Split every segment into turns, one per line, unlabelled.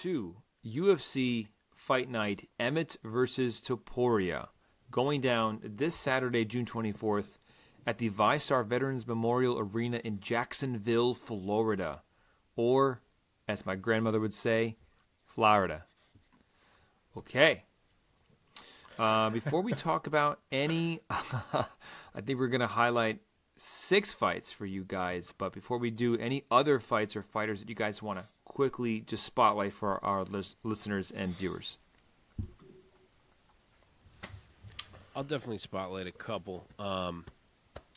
to UFC Fight Night Emmett versus Topuria, going down this Saturday, June 24th, at the VyStar Veterans Memorial Arena in Jacksonville, Florida. Or, as my grandmother would say, Florida. Okay. Before we talk about any, I think we're going to highlight 6 fights for you guys. But before we do, any other fights or fighters that you guys want to quickly just spotlight for our listeners and viewers?
I'll definitely spotlight a couple.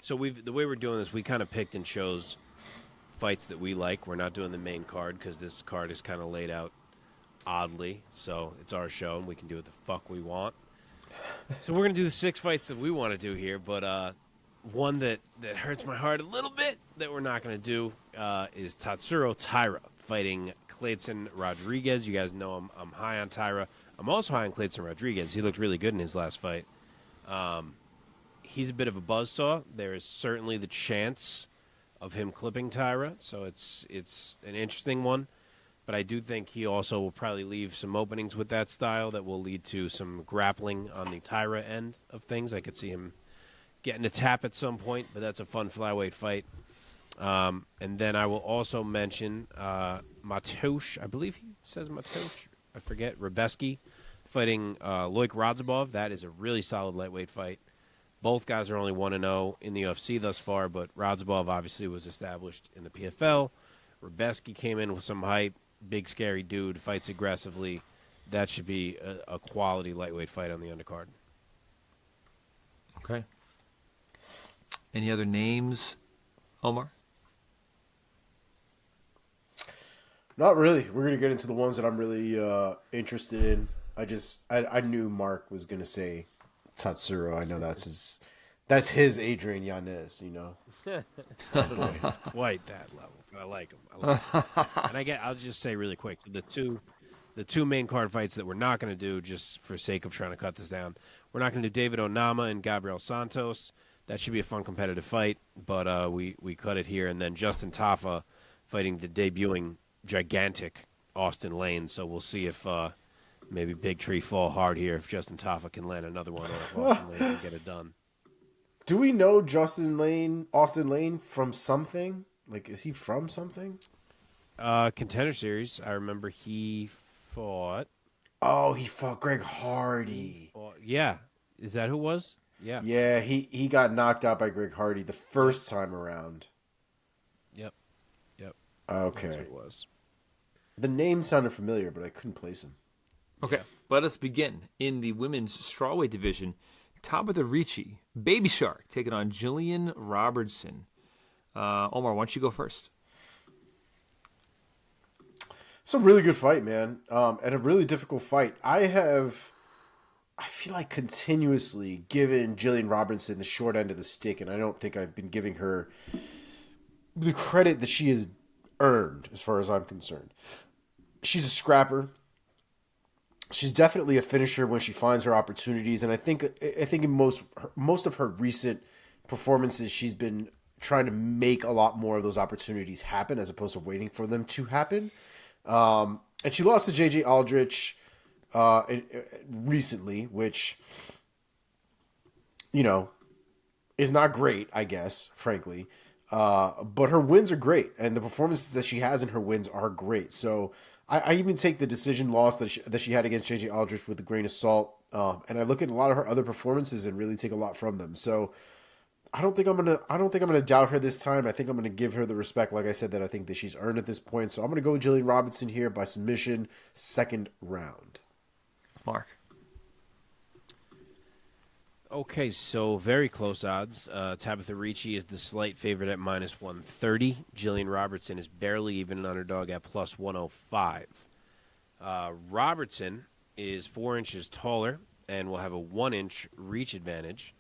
So the way we're doing this, we kind of picked and chose fights that we like. We're not doing the main card because this card is kind of laid out oddly. So it's our show, and we can do what the fuck we want. So we're going to do the 6 fights that we want to do here. But one that hurts my heart a little bit that we're not going to do is Tatsuro Taira fighting Clayton Rodriguez. You guys know I'm high on Taira. I'm also high on Clayton Rodriguez. He looked really good in his last fight. He's a bit of a buzzsaw. There is certainly the chance of him clipping Taira, so it's an interesting one. But I do think he also will probably leave some openings with that style that will lead to some grappling on the Taira end of things. I could see him getting a tap at some point, but that's a fun flyweight fight. And then I will also mention Matosh. I believe he says Matosh. I forget. Ribeski fighting Loik Radzhabov. That is a really solid lightweight fight. Both guys are only 1-0 in the UFC thus far, but Radzhabov obviously was established in the PFL. Ribeski came in with some hype. Big, scary dude, fights aggressively. That should be a quality lightweight fight on the undercard.
Okay. Any other names, Omar?
Not really. We're going to get into the ones that I'm really interested in. I knew Mark was going to say Tatsuro. I know that's his Adrian Yanez, you know.
It's quite that level. I like him. And I'll just say really quick, the two main card fights that we're not going to do, just for sake of trying to cut this down, we're not going to do David Onama and Gabriel Santos. That should be a fun competitive fight, but we cut it here. And then Justin Tafa fighting the debuting gigantic Austin Lane. So we'll see if maybe Big Tree fall hard here if Justin Tafa can land another one, or if Austin Lane can get it done.
Do we know Austin Lane from something? Like, is he from something?
Contender Series. I remember he fought.
Oh, he fought Greg Hardy.
Yeah. Is that who it was? Yeah.
Yeah, he got knocked out by Greg Hardy the first time around.
Yep.
Okay.
That's who it was.
The name sounded familiar, but I couldn't place him.
Okay, let us begin. In the women's strawweight division, Tabatha Ricci, Baby Shark, taking on Gillian Robertson. Omar, why don't you go first?
It's a really good fight, man, and a really difficult fight. I feel like continuously given Gillian Robertson the short end of the stick, and I don't think I've been giving her the credit that she has earned, as far as I'm concerned. She's a scrapper. She's definitely a finisher when she finds her opportunities, and I think in most of her recent performances, she's been trying to make a lot more of those opportunities happen as opposed to waiting for them to happen. And she lost to J.J. Aldrich recently, which, you know, is not great, I guess, frankly. But her wins are great, and the performances that she has in her wins are great. So I even take the decision loss that she had against J.J. Aldrich with a grain of salt, and I look at a lot of her other performances and really take a lot from them. So I don't think I'm gonna doubt her this time. I think I'm gonna give her the respect, like I said, that I think that she's earned at this point. So I'm gonna go with Gillian Robinson here by submission, second round.
Mark.
Okay, so very close odds. Tabatha Ricci is the slight favorite at -130. Gillian Robertson is barely even an underdog at +105. Robertson is 4 inches taller and will have a 1-inch reach advantage.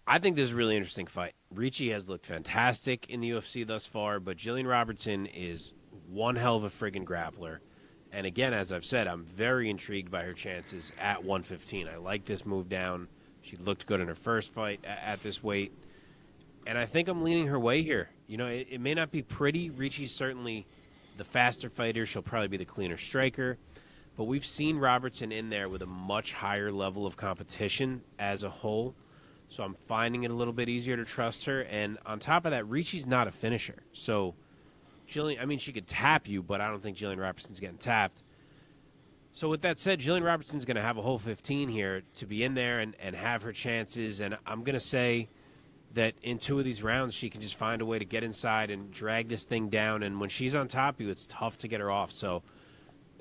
I think this is a really interesting fight. Ricci has looked fantastic in the UFC thus far, but Gillian Robertson is one hell of a friggin' grappler. And again, as I've said, I'm very intrigued by her chances at 115. I like this move down. She looked good in her first fight at this weight. And I think I'm leaning her way here. You know, it may not be pretty. Ricci's certainly the faster fighter. She'll probably be the cleaner striker. But we've seen Robertson in there with a much higher level of competition as a whole. So I'm finding it a little bit easier to trust her. And on top of that, Ricci's not a finisher. So Gillian, I mean, she could tap you, but I don't think Gillian Robertson's getting tapped. So with that said, Gillian Robertson's going to have a whole 15 here to be in there and have her chances. And I'm going to say that in 2 of these rounds, she can just find a way to get inside and drag this thing down. And when she's on top of you, it's tough to get her off. So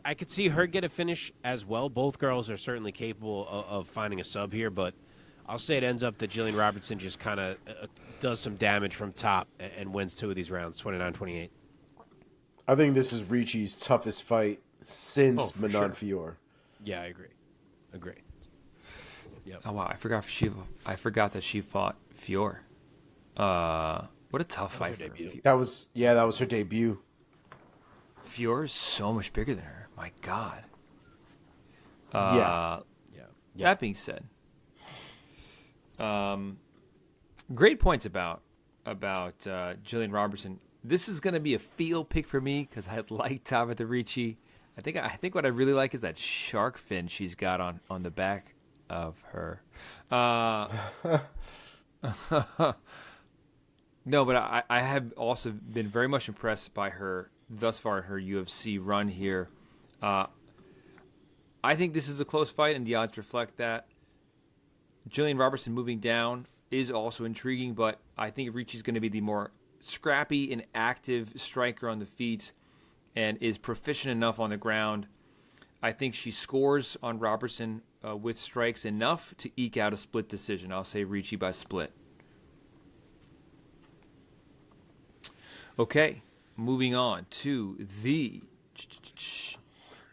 I could see her get a finish as well. Both girls are certainly capable of finding a sub here, but I'll say it ends up that Gillian Robertson just kind of does some damage from top and wins 2 of these rounds, 29-28.
I think this is Ricci's toughest fight since Manon
sure.
Fior.
Yeah, I agree. Yep.
Oh wow, I forgot that she fought Fior. What a tough fight for her.
That was her debut.
Fior is so much bigger than her. My God.
Yeah.
That being said, great points about Gillian Robertson. This is going to be a field pick for me because I like Tabatha Ricci. I think what I really like is that shark fin she's got on the back of her. No, but I have also been very much impressed by her thus far in her UFC run here. I think this is a close fight, and the odds reflect that. Gillian Robertson moving down is also intriguing, but I think Ricci's going to be the more scrappy and active striker on the feet and is proficient enough on the ground. I think she scores on Robertson with strikes enough to eke out a split decision. I'll say Ricci by split. Okay, moving on to the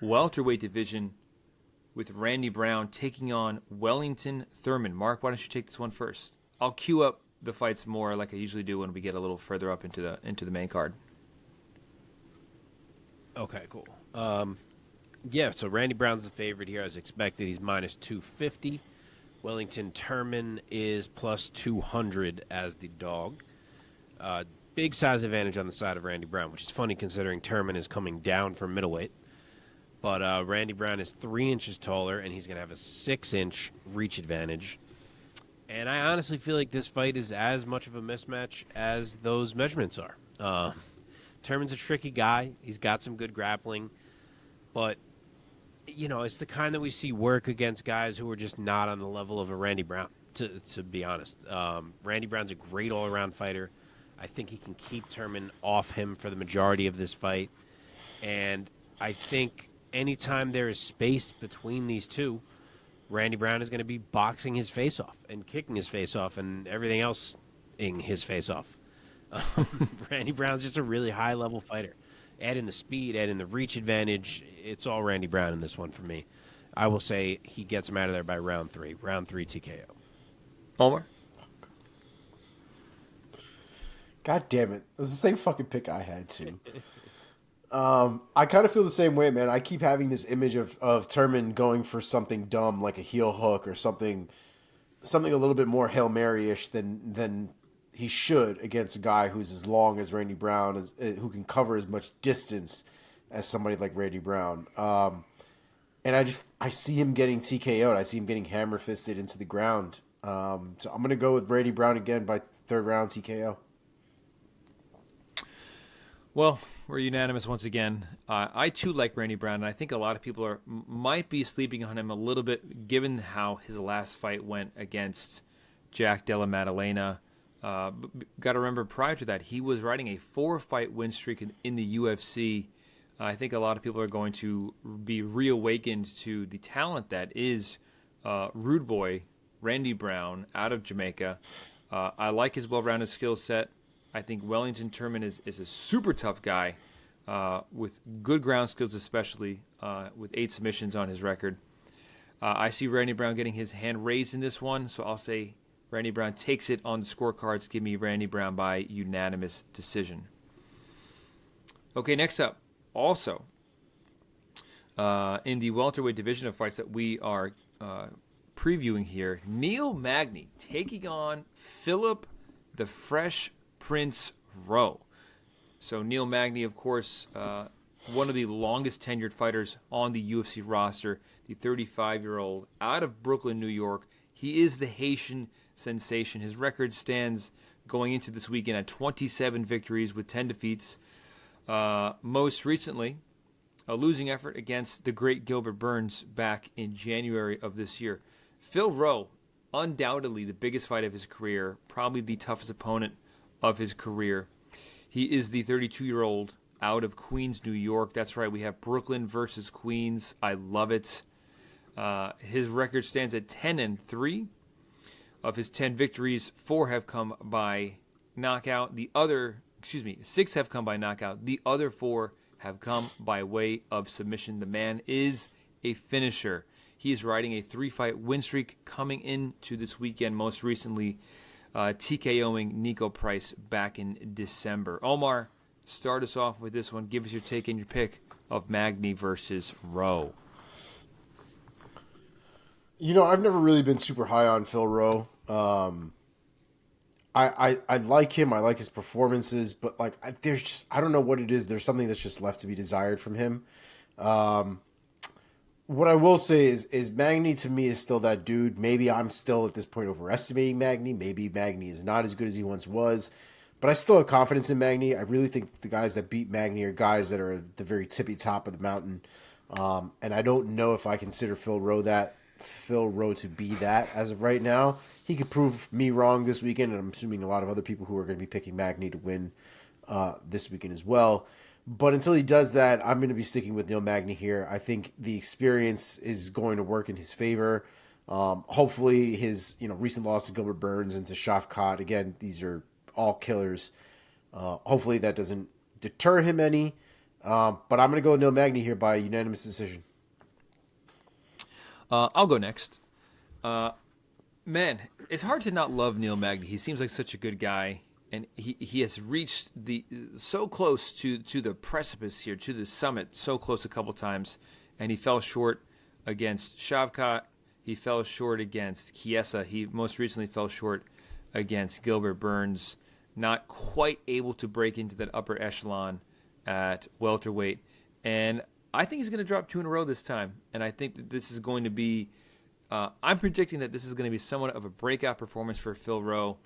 welterweight division with Randy Brown taking on Wellington Turman. Mark, why don't you take this one first? I'll queue up the fights more like I usually do when we get a little further up into the main card.
Okay, cool. Yeah, so Randy Brown's the favorite here as expected. He's minus 250. Wellington Turman is plus 200 as the dog. Big size advantage on the side of Randy Brown, which is funny considering Turman is coming down from middleweight. But Randy Brown is 3 inches taller, and he's going to have a 6-inch reach advantage. And I honestly feel like this fight is as much of a mismatch as those measurements are. Turman's a tricky guy. He's got some good grappling. But, you know, it's the kind that we see work against guys who are just not on the level of a Randy Brown, to be honest. Randy Brown's a great all-around fighter. I think he can keep Turman off him for the majority of this fight. And I think anytime there is space between these two, Randy Brown is going to be boxing his face off and kicking his face off and everything else in his face off. Randy Brown's just a really high-level fighter. Add in the speed, add in the reach advantage. It's all Randy Brown in this one for me. I will say he gets him out of there by round 3. Round 3 TKO.
Omar?
God damn it. It was the same fucking pick I had, too. I kind of feel the same way, man. I keep having this image of Turman going for something dumb like a heel hook or something a little bit more Hail Mary-ish than he should against a guy who's as long as Randy Brown, who can cover as much distance as somebody like Randy Brown. And I see him getting TKO'd. I see him getting hammer-fisted into the ground. So I'm going to go with Randy Brown again by 3rd round TKO.
Well, we're unanimous once again. I too like Randy Brown, and I think a lot of people might be sleeping on him a little bit, given how his last fight went against Jack Della Maddalena. Got to remember, prior to that, he was riding a 4-fight win streak in the UFC. I think a lot of people are going to be reawakened to the talent that is Rude Boy Randy Brown out of Jamaica. I like his well-rounded skill set. I think Wellington Turman is a super tough guy with good ground skills, especially with 8 submissions on his record. I see Randy Brown getting his hand raised in this one, so I'll say Randy Brown takes it on the scorecards. Give me Randy Brown by unanimous decision. Okay, next up, also in the welterweight division of fights that we are previewing here, Neil Magny taking on Philip the Fresh Prince Rowe. So Neil Magny, of course, one of the longest tenured fighters on the UFC roster, the 35-year-old out of Brooklyn, New York. He is the Haitian sensation. His record stands going into this weekend at 27 victories with 10 defeats. Most recently, a losing effort against the great Gilbert Burns back in January of this year. Phil Rowe, undoubtedly the biggest fight of his career, probably the toughest opponent of his career. He is the 32-year-old out of Queens, New York. That's right, we have Brooklyn versus Queens. I love it. His record stands at 10-3. Of his 10 victories, 4 have come by knockout. 6 have come by knockout. The other 4 have come by way of submission. The man is a finisher. He is riding a 3-fight win streak coming into this weekend, most recently TKOing Nico Price back in December. Omar, start us off with this one. Give us your take and your pick of Magny versus Rowe.
I've never really been super high on Phil Rowe. I like him. I like his performances, but there's just, I don't know what it is. There's something that's just left to be desired from him. What I will say is Magny to me is still that dude. Maybe I'm still at this point overestimating Magny. Maybe Magny is not as good as he once was, but I still have confidence in Magny. I really think the guys that beat Magny are guys that are at the very tippy top of the mountain. And I don't know if I consider Phil Rowe to be that as of right now. He could prove me wrong this weekend, and I'm assuming a lot of other people who are going to be picking Magny to win this weekend as well. But until he does that, I'm going to be sticking with Neil Magny here. I think the experience is going to work in his favor. Hopefully his recent loss to Gilbert Burns and to Shafkat, again, these are all killers. Hopefully that doesn't deter him any. But I'm going to go with Neil Magny here by unanimous decision.
I'll go next. Man, it's hard to not love Neil Magny. He seems like such a good guy, and he has reached so close to the precipice here, to the summit, so close a couple times, and he fell short against Shavkat. He fell short against Chiesa. He most recently fell short against Gilbert Burns. Not quite able to break into that upper echelon at welterweight, and I think he's going to drop 2 in a row this time, and I think that this is going to be I'm predicting that this is going to be somewhat of a breakout performance for Phil Rowe.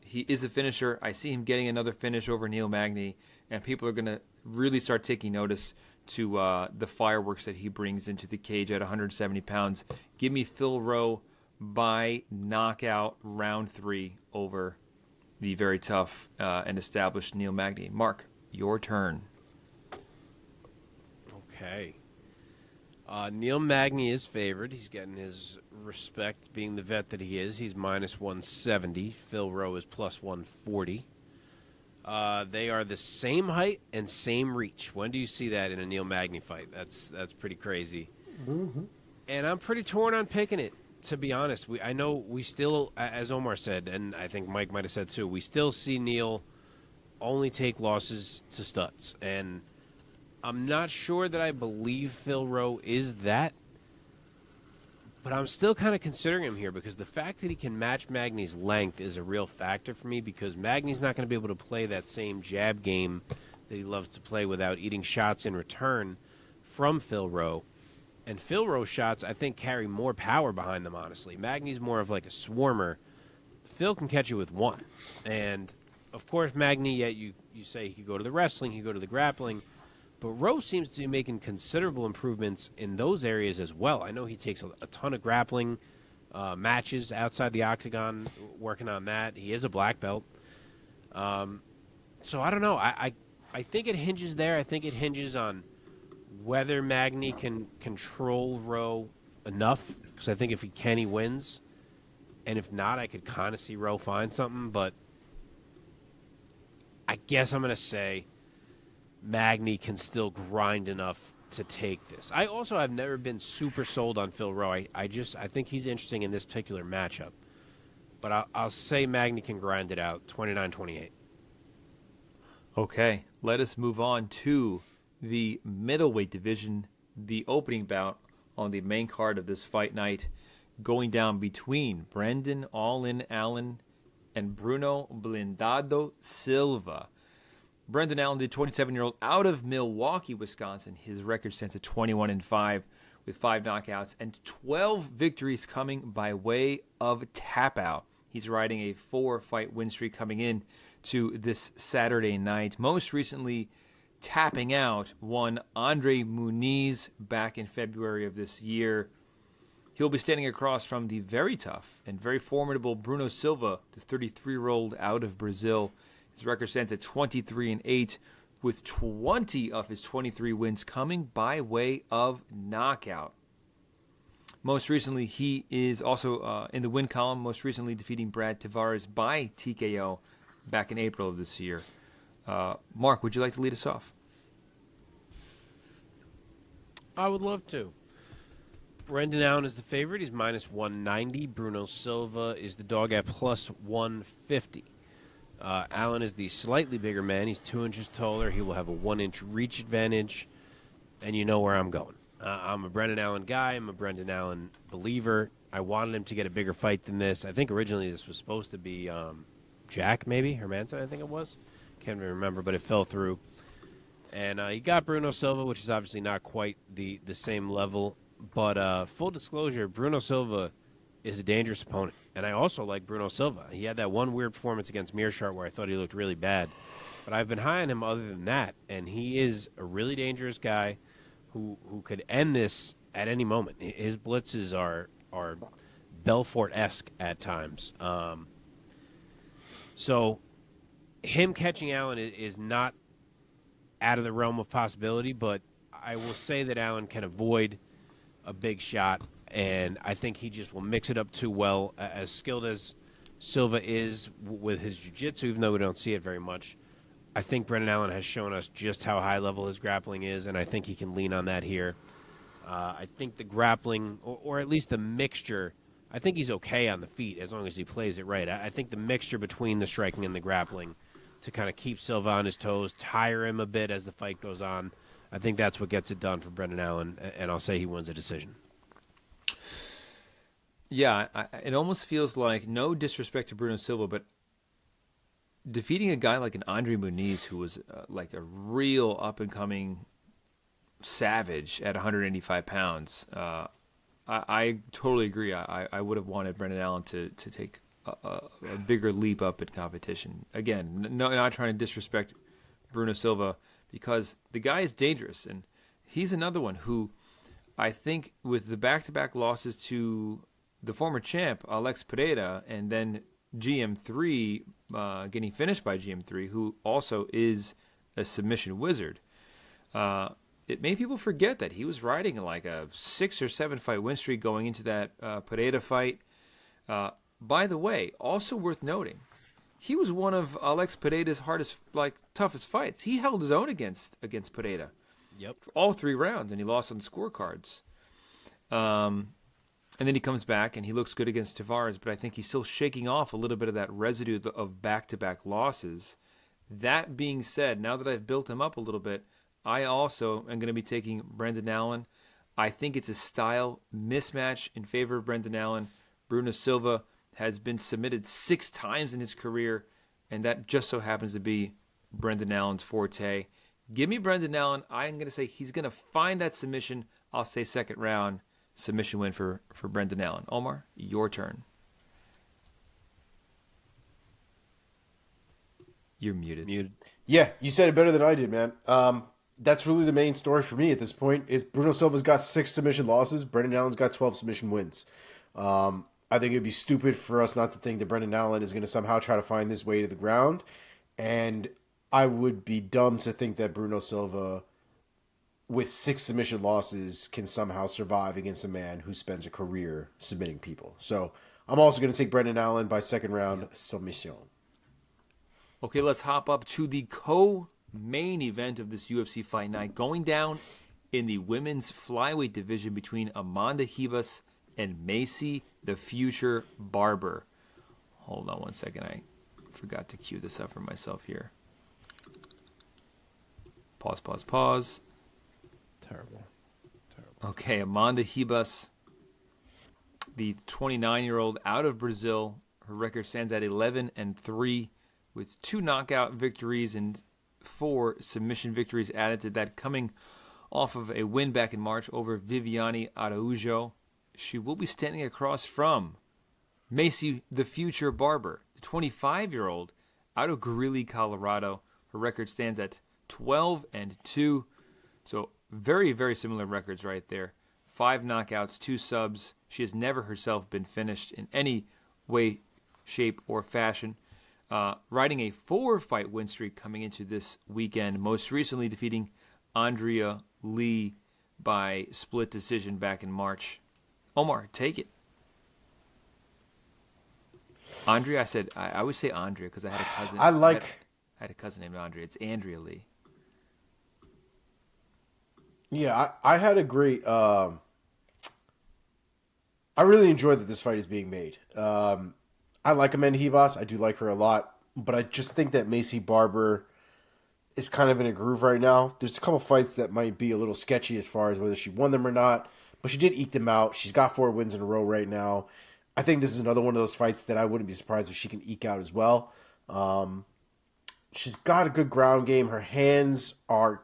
He is a finisher. I see him getting another finish over Neil Magny, and people are going to really start taking notice to the fireworks that he brings into the cage at 170 pounds. Give me Phil Rowe by knockout round 3 over the very tough and established Neil Magny. Mark, your turn.
Okay. Neil Magny is favored. He's getting his respect being the vet that he is. He's minus 170. Phil Rowe is plus 140. They are the same height and same reach. When do you see that in a Neil Magny fight? That's pretty crazy. Mm-hmm. And I'm pretty torn on picking it, to be honest. I know we still, as Omar said, and I think Mike might have said too, we still see Neil only take losses to studs. And I'm not sure that I believe Phil Rowe is that, but I'm still kind of considering him here because the fact that he can match Magny's length is a real factor for me because Magny's not going to be able to play that same jab game that he loves to play without eating shots in return from Phil Rowe. And Phil Rowe's shots, I think, carry more power behind them, honestly. Magny's more of like a swarmer. Phil can catch you with one. And, of course, Magny, you say he could go to the wrestling, he could go to the grappling. But Rowe seems to be making considerable improvements in those areas as well. I know he takes a ton of grappling matches outside the octagon, working on that. He is a black belt. So I don't know. I think it hinges there. I think it hinges on whether Magny can control Rowe enough. Because I think if he can, he wins. And if not, I could kind of see Rowe find something. But I guess I'm going to say Magny can still grind enough to take this. I also have never been super sold on Phil Rowe. I think he's interesting in this particular matchup. But I'll say Magny can grind it out, 29-28.
Okay, let us move on to the middleweight division, the opening bout on the main card of this fight night, going down between Brendan All-In Allen and Bruno Blindado Silva. Brendan Allen, the 27-year-old out of Milwaukee, Wisconsin. His record stands at 21-5 with 5 knockouts and 12 victories coming by way of tap-out. He's riding a 4-fight win streak coming in to this Saturday night. Most recently tapping out one Andre Muniz back in February of this year. He'll be standing across from the very tough and very formidable Bruno Silva, the 33-year-old out of Brazil. His record stands at 23-8 with 20 of his 23 wins coming by way of knockout. Most recently, he is also in the win column, most recently defeating Brad Tavares by TKO back in April of this year. Mark, would you like to lead us off?
I would love to. Brendan Allen is the favorite. He's minus 190. Bruno Silva is the dog at plus 150. Allen is the slightly bigger man. He's 2 inches taller. He will have a 1-inch reach advantage. And you know where I'm going. I'm a Brendan Allen guy. I'm a Brendan Allen believer. I wanted him to get a bigger fight than this. I think originally this was supposed to be Jack, maybe. Hermanson, I think it was. Can't even remember, but it fell through. And he got Bruno Silva, which is obviously not quite the same level. But full disclosure, Bruno Silva is a dangerous opponent. And I also like Bruno Silva. He had that one weird performance against Mearshart where I thought he looked really bad. But I've been high on him other than that. And he is a really dangerous guy who could end this at any moment. His blitzes are Belfort-esque at times. So him catching Allen is not out of the realm of possibility, but I will say that Allen can avoid a big shot, and I think he just will mix it up too well. As skilled as Silva is with his jiu-jitsu, even though we don't see it very much, I think Brendan Allen has shown us just how high level his grappling is, and I think he can lean on that here. I think the grappling, or at least the mixture, I think he's okay on the feet as long as he plays it right. I think the mixture between the striking and the grappling to kind of keep Silva on his toes, tire him a bit as the fight goes on, I think that's what gets it done for Brendan Allen, and I'll say he wins a decision.
Yeah, it almost feels like, no disrespect to Bruno Silva, but defeating a guy like an Andre Muniz, who was like a real up-and-coming savage at 185 pounds, I totally agree. I would have wanted Brendan Allen to take a bigger leap up in competition. Again, not trying to disrespect Bruno Silva, because the guy is dangerous, and he's another one who I think with the back-to-back losses to the former champ, Alex Pereira, and then GM3, getting finished by GM3, who also is a submission wizard, it made people forget that he was riding like a 6 or 7 fight win streak going into that Pereira fight. By the way, also worth noting, he was one of Alex Pereira's toughest fights. He held his own against Pereira.
Yep.
For all 3 rounds, and he lost on the scorecards. And then he comes back, and he looks good against Tavares, but I think he's still shaking off a little bit of that residue of back-to-back losses. That being said, now that I've built him up a little bit, I also am going to be taking Brendan Allen. I think it's a style mismatch in favor of Brendan Allen. Bruno Silva has been submitted 6 times in his career, and that just so happens to be Brendan Allen's forte. Give me Brendan Allen. I'm going to say he's going to find that submission. I'll say second round submission win for Brendan Allen. Omar, your turn. You're muted.
Yeah, you said it better than I did, man. That's really the main story for me at this point. Is Bruno Silva's got 6 submission losses. Brendan Allen's got 12 submission wins. I think it'd be stupid for us not to think that Brendan Allen is going to somehow try to find this way to the ground. And I would be dumb to think that Bruno Silva, with 6 submission losses, can somehow survive against a man who spends a career submitting people. So I'm also going to take Brendan Allen by second round submission.
Okay, let's hop up to the co-main event of this UFC Fight Night, going down in the women's flyweight division between Amanda Ribas and Maycee, the future Barber. Hold on one second. I forgot to cue this up for myself here. Pause.
Terrible.
Okay, Amanda Ribas, the 29-year-old out of Brazil. Her record stands at 11-3 with 2 knockout victories and 4 submission victories added to that, coming off of a win back in March over Viviane Araújo. She will be standing across from Maycee the Future Barber, the 25-year-old out of Greeley, Colorado. Her record stands at 12-2. So very, very similar records right there. 5 knockouts, 2 subs. She has never herself been finished in any way, shape, or fashion. Riding a 4-fight win streak coming into this weekend, most recently defeating Andrea Lee by split decision back in March. Omar, take it. Andrea, I always say Andrea because I had a cousin. I had a cousin named Andrea. It's Andrea Lee.
Yeah, I had a great. I really enjoyed that this fight is being made. I like Amanda Ribas. I do like her a lot, but I just think that Maycee Barber is kind of in a groove right now. There's a couple fights that might be a little sketchy as far as whether she won them or not, but she did eke them out. She's got 4 wins in a row right now. I think this is another one of those fights that I wouldn't be surprised if she can eke out as well. She's got a good ground game. Her hands are,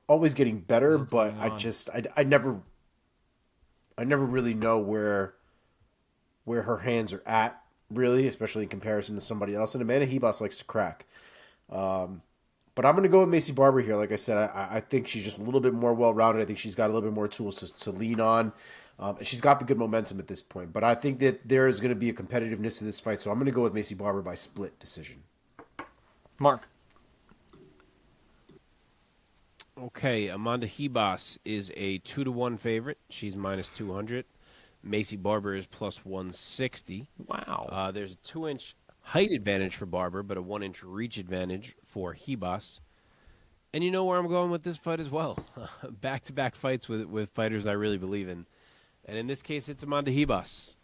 always getting better, but I never really know where her hands are at, really, especially in comparison to somebody else. And Amanda Ribas likes to crack. But I'm going to go with Maycee Barber here. Like I said, I think she's just a little bit more well-rounded. I think she's got a little bit more tools to lean on. And she's got the good momentum at this point. But I think that there is going to be a competitiveness to this fight, so I'm going to go with Maycee Barber by split decision.
Mark.
Okay, Amanda Ribas is a 2-1 favorite. She's minus 200. Maycee Barber is plus 160.
Wow.
There's a 2-inch height advantage for Barber, but a 1-inch reach advantage for Ribas. And you know where I'm going with this fight as well. Back-to-back fights with fighters I really believe in. And in this case, it's Amanda Ribas.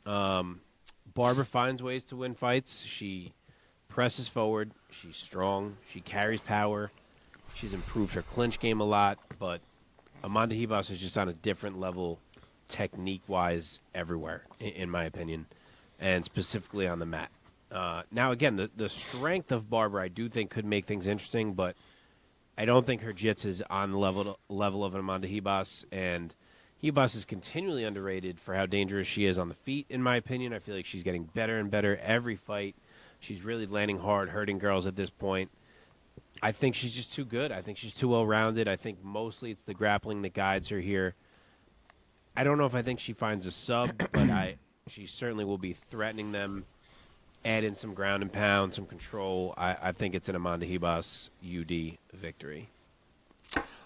Barber finds ways to win fights. She presses forward. She's strong. She carries power. She's improved her clinch game a lot. But Amanda Ribas is just on a different level technique-wise everywhere, in my opinion, and specifically on the mat. Now, again, the strength of Barber I do think could make things interesting, but I don't think her jits is on the level of Amanda Ribas, and Ribas is continually underrated for how dangerous she is on the feet, in my opinion. I feel like she's getting better and better every fight. She's really landing hard, hurting girls at this point. I think she's just too good. I think she's too well-rounded. I think mostly it's the grappling that guides her here. I don't know if I think she finds a sub, but she certainly will be threatening them, add in some ground and pound, some control. I think it's an Amanda Ribas UD victory.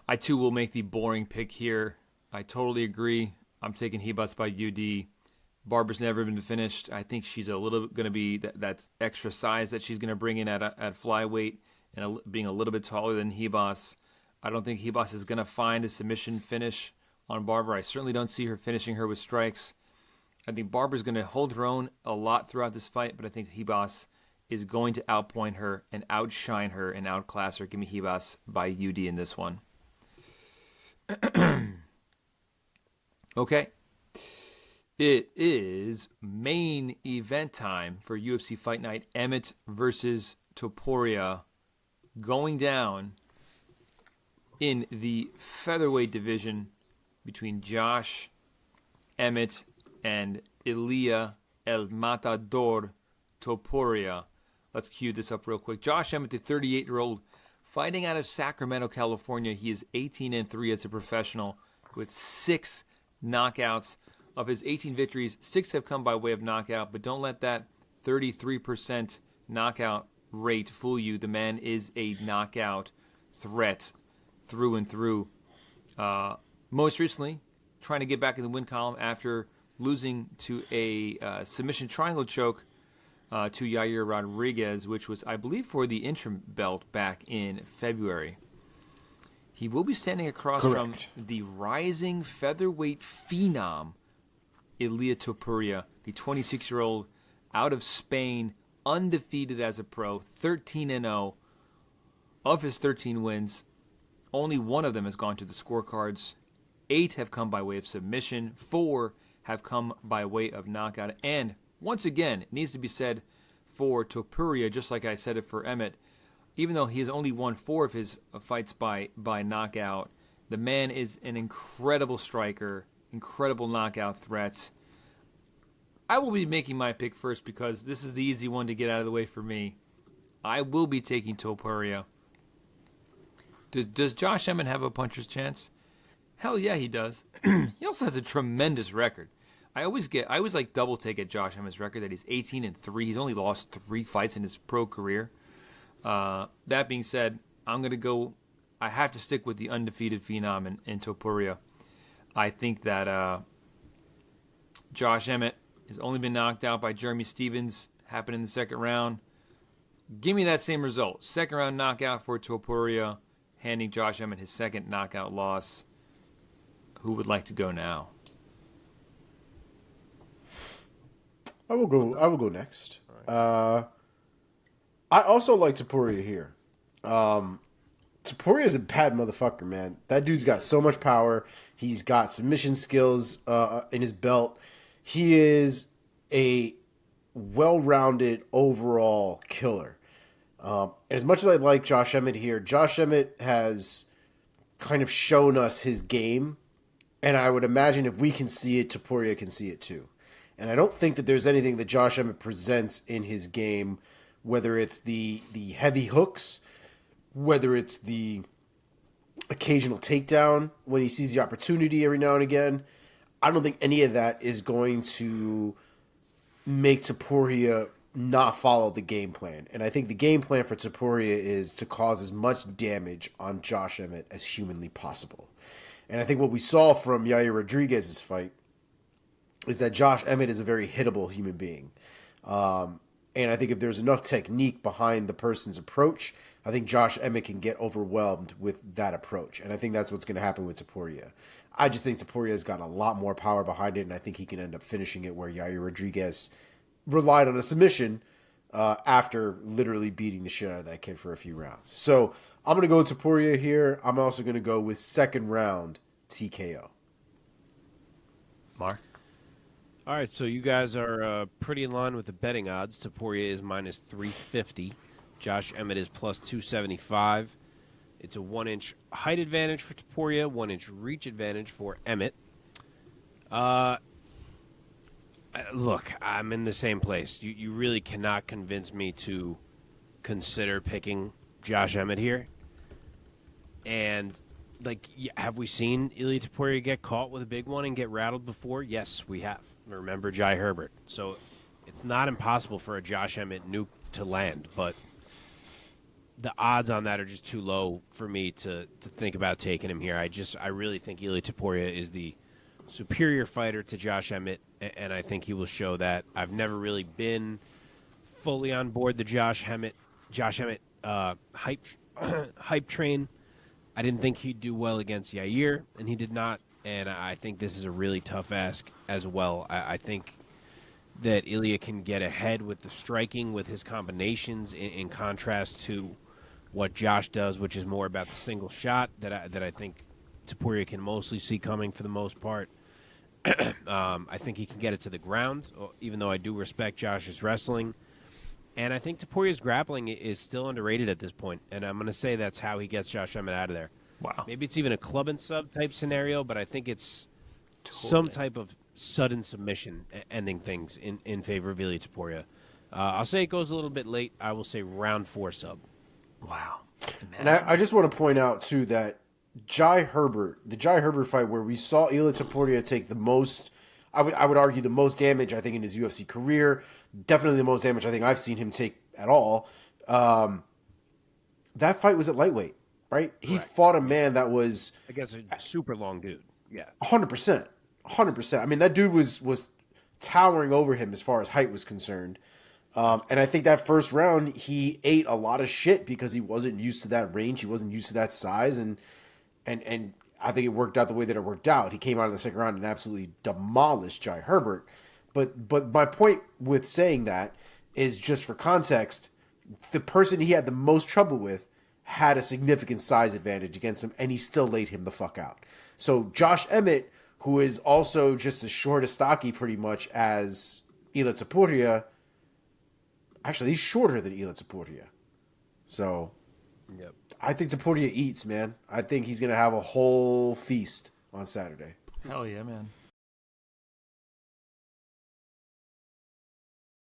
I, too, will make the boring pick here. I totally agree. I'm taking Ribas by UD. Barber's never been finished. I think she's a little going to be that extra size that she's going to bring in at flyweight and being a little bit taller than Ribas. I don't think Ribas is going to find a submission finish on Barber. I certainly don't see her finishing her with strikes. I think Barber's going to hold her own a lot throughout this fight, but I think Ribas is going to outpoint her and outshine her and outclass her. Give me Ribas by UD in this one. Okay. It is main event time for UFC Fight Night. Emmett versus Topuria going down in the featherweight division between Josh Emmett and Ilia El Matador Topuria. Let's cue this up real quick. Josh Emmett, the 38-year-old, fighting out of Sacramento, California. He is 18-3 as a professional with 6 knockouts. Of his 18 victories, 6 have come by way of knockout, but don't let that 33% knockout rate fool you. The man is a knockout threat through and through. Most recently, trying to get back in the win column after losing to a submission triangle choke to Yair Rodriguez, which was, I believe, for the interim belt back in February. He will be standing across from the rising featherweight phenom, Ilia Topuria, the 26-year-old out of Spain, undefeated as a pro, 13-0. Of his 13 wins, only 1 of them has gone to the scorecards. 8 have come by way of submission. 4 have come by way of knockout. And once again, it needs to be said for Topuria, just like I said it for Emmett, even though he has only won 4 of his fights by knockout, the man is an incredible striker, incredible knockout threat. I will be making my pick first because this is the easy one to get out of the way for me. I will be taking Topuria. Does Josh Emmett have a puncher's chance? Hell yeah, he does. He also has a tremendous record. I always like double take at Josh Emmett's record that he's 18-3. He's only lost 3 fights in his pro career. That being said, I'm gonna go. I have to stick with the undefeated phenom in Topuria. I think that Josh Emmett has only been knocked out by Jeremy Stevens. Happened in the second round. Give me that same result. Second round knockout for Topuria, handing Josh Emmett his second knockout loss. Who would like to go now?
I will go next. I also like Topuria here. Topuria is a bad motherfucker, man. That dude's got so much power. He's got submission skills in his belt. He is a well-rounded overall killer. As much as I like Josh Emmett here, Josh Emmett has kind of shown us his game, and I would imagine if we can see it, Topuria can see it too. And I don't think that there's anything that Josh Emmett presents in his game, whether it's the heavy hooks, whether it's the occasional takedown when he sees the opportunity every now and again. I don't think any of that is going to make Topuria not follow the game plan. And I think the game plan for Topuria is to cause as much damage on Josh Emmett as humanly possible. And I think what we saw from Yair Rodriguez's fight is that Josh Emmett is a very hittable human being. And I think if there's enough technique behind the person's approach, I think Josh Emmett can get overwhelmed with that approach. And I think that's what's going to happen with Topuria. I just think Topuria's got a lot more power behind it, and I think he can end up finishing it where Yair Rodriguez relied on a submission after literally beating the shit out of that kid for a few rounds. So I'm going to go with Topuria here. I'm also going to go with second round TKO.
Mark?
All right, so you guys are pretty in line with the betting odds. Topuria is minus 350. Josh Emmett is plus 275. It's a 1-inch height advantage for Topuria, 1-inch reach advantage for Emmett. Look, I'm in the same place. You really cannot convince me to consider picking Josh Emmett here. And, like, have we seen Ilia Topuria get caught with a big one and get rattled before? Yes, we have. Remember Jai Herbert. So it's not impossible for a Josh Emmett nuke to land, but the odds on that are just too low for me to think about taking him here. I really think Ilia Topuria is the superior fighter to Josh Emmett, and I think he will show that. I've never really been fully on board the Josh Emmett hype train. I didn't think he'd do well against Yair, and he did not. And I think this is a really tough ask as well. I think that Ilia can get ahead with the striking, with his combinations, in contrast to what Josh does, which is more about the single shot that I think Topuria can mostly see coming for the most part. I think he can get it to the ground, even though I do respect Josh's wrestling. And I think Topuria's grappling is still underrated at this point, and I'm going to say that's how he gets Josh Emmett out of there.
Wow.
Maybe it's even a club and sub type scenario, but I think it's some type of sudden submission ending things in favor of Ilia Topuria. I'll say it goes a little bit late. I will say round 4 sub.
Wow.
And I just want to point out, too, that the Jai Herbert fight where we saw Ilia Topuria take the most, I would argue the most damage, I think, in his UFC career. Definitely the most damage I think I've seen him take at all. That fight was at lightweight, right? He fought a man that was...
Against a super long dude. Yeah.
100%. 100%. I mean, that dude was towering over him as far as height was concerned. And I think that first round, he ate a lot of shit because he wasn't used to that range. He wasn't used to that size. And I think it worked out the way that it worked out. He came out of the second round and absolutely demolished Jai Herbert. But my point with saying that is just for context, the person he had the most trouble with had a significant size advantage against him, and he still laid him the fuck out. So Josh Emmett, who is also just as short as stocky pretty much as Ilia Topuria, actually he's shorter than Ilia Topuria. So
Yep.
I think Topuria eats, man. I think he's going to have a whole feast on Saturday.
Hell yeah, man.